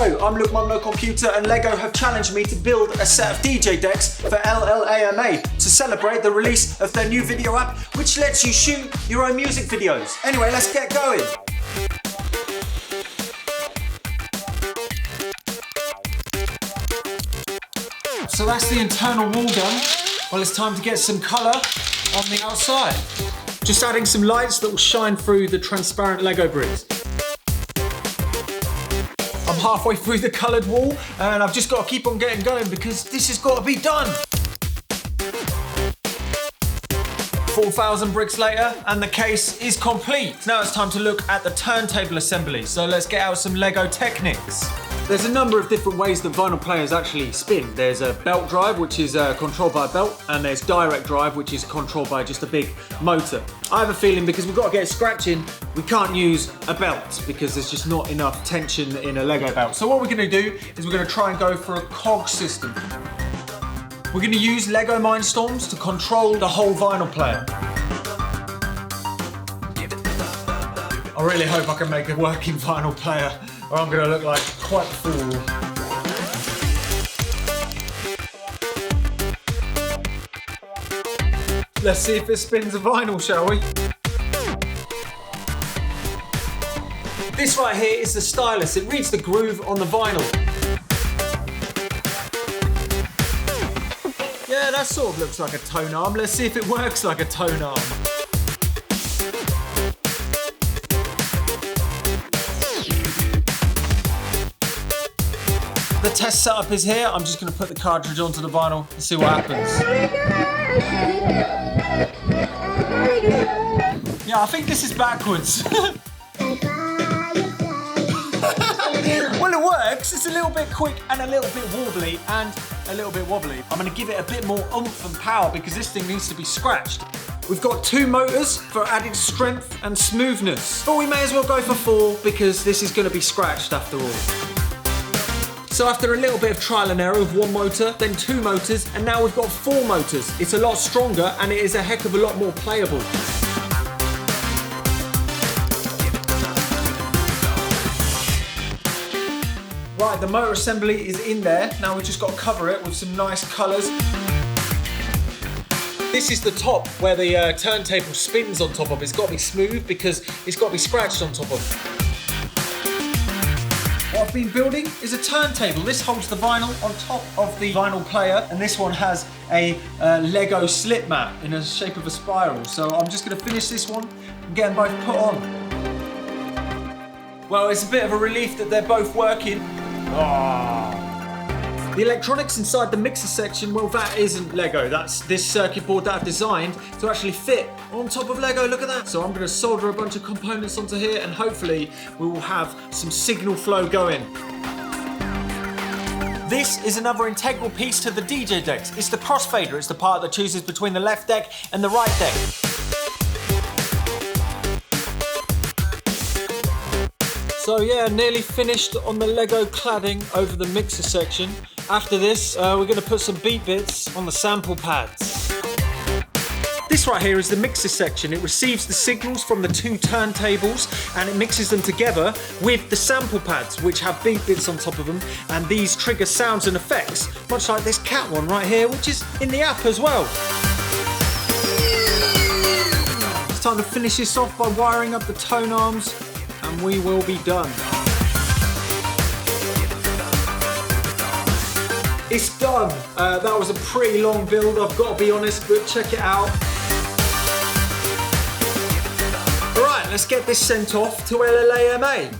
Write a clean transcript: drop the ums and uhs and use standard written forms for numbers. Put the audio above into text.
Hello, I'm Luke Mum No Computer, and LEGO have challenged me to build a set of DJ decks for L.L.A.M.A to celebrate the release of their new video app, which lets you shoot your own music videos. Anyway, let's get going. So that's the internal wall done. Well, it's time to get some colour on the outside. Just adding some lights that will shine through the transparent Lego bricks. I'm halfway through the coloured wall and I've just got to keep on getting going because this has got to be done. 4,000 bricks later and the case is complete. Now it's time to look at the turntable assembly. So let's get out some Lego Technics. There's a number of different ways that vinyl players actually spin. There's a belt drive, which is controlled by a belt, and there's direct drive, which is controlled by just a big motor. I have a feeling because we've got to get scratching, we can't use a belt because there's just not enough tension in a Lego belt. So what we're going to do is we're going to try and go for a cog system. We're going to use Lego Mindstorms to control the whole vinyl player. I really hope I can make a working vinyl player, or I'm going to look like quite a fool. Let's see if it spins a vinyl, shall we? This right here is the stylus. It reads the groove on the vinyl. Yeah, that sort of looks like a tone arm. Let's see if it works like a tone arm. The test setup is here. I'm just going to put the cartridge onto the vinyl and see what happens. Yeah, I think this is backwards. Well, it works. It's a little bit quick and a little bit wobbly and a little bit wobbly. I'm going to give it a bit more oomph and power because this thing needs to be scratched. We've got 2 motors for added strength and smoothness, but we may as well go for 4 because this is going to be scratched after all. So after a little bit of trial and error with 1 motor, then 2 motors, and now we've got 4 motors. It's a lot stronger and it is a heck of a lot more playable. Right, the motor assembly is in there. Now we've just got to cover it with some nice colours. This is the top where the turntable spins on top of. It's got to be smooth because it's got to be scratched on top of. What I've been building is a turntable. This holds the vinyl on top of the vinyl player, and this one has a Lego slip mat in the shape of a spiral. So I'm just going to finish this one and get them both put on. Well, it's a bit of a relief that they're both working. Oh. The electronics inside the mixer section, well, that isn't Lego. That's this circuit board that I've designed to actually fit on top of Lego. Look at that. So I'm going to solder a bunch of components onto here and hopefully we will have some signal flow going. This is another integral piece to the DJ decks. It's the crossfader. It's the part that chooses between the left deck and the right deck. So yeah, nearly finished on the Lego cladding over the mixer section. After this, we're going to put some beat bits on the sample pads. This right here is the mixer section. It receives the signals from the 2 turntables and it mixes them together with the sample pads, which have beat bits on top of them, and these trigger sounds and effects, much like this cat one right here, which is in the app as well. It's time to finish this off by wiring up the tone arms, and we will be done. It's done. That was a pretty long build, I've got to be honest, but check it out. Alright, let's get this sent off to L.L.A.M.A.